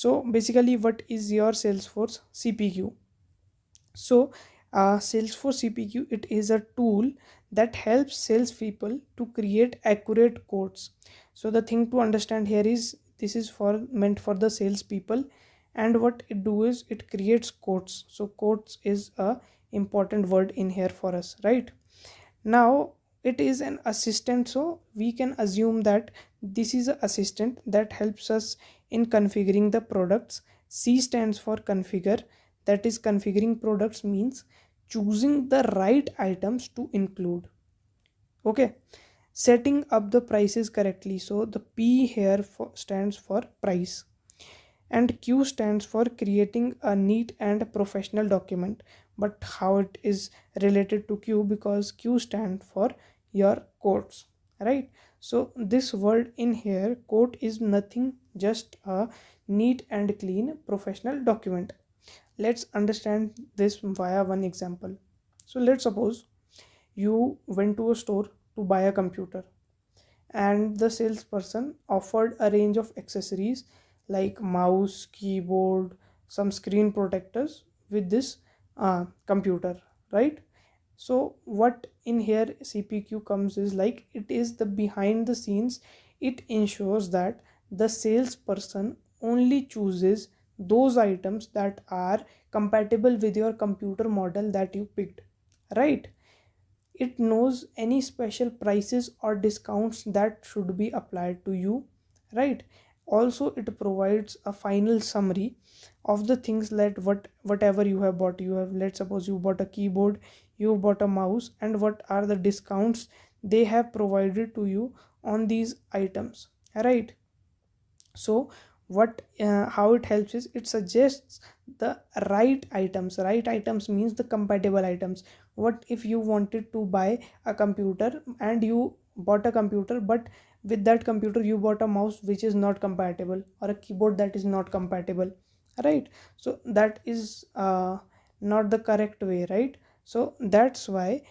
So basically, what is your Salesforce CPQ? So Salesforce CPQ, it is a tool that helps salespeople to create accurate quotes. So the thing to understand here is this is for meant for the salespeople, and what it do is it creates quotes. So quotes is a important word in here for us, right? Now it is an assistant, so we can assume that this is an assistant that helps us in configuring the products. C stands for configure, that is configuring products means choosing the right items to include. Okay, setting up the prices correctly, so the P here stands for price, and Q stands for creating a neat and professional document. But how it is related to Q? Because Q stands for your quotes, right? So this word in here, quote, is nothing just a neat and clean professional document. Let's understand this via one example. So let's suppose you went to a store to buy a computer, and the salesperson offered a range of accessories like mouse, keyboard, some screen protectors with this computer, right? So what in here CPQ comes is like it is the behind the scenes. It ensures that the salesperson only chooses those items that are compatible with your computer model that you picked, right? It knows any special prices or discounts that should be applied to you, right? Also it provides a final summary of the things that whatever you have bought. You have, let's suppose you bought a keyboard, you bought a mouse, and what are the discounts they have provided to you on these items, right? So what how it helps is it suggests the right items means the compatible items. What if you wanted to buy a computer and you bought a computer, but with that computer you bought a mouse which is not compatible, or a keyboard that is not compatible, right? So that is not the correct way, right? So that's why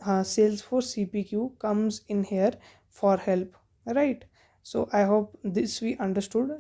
Salesforce CPQ comes in here for help, right? So I hope this we understood.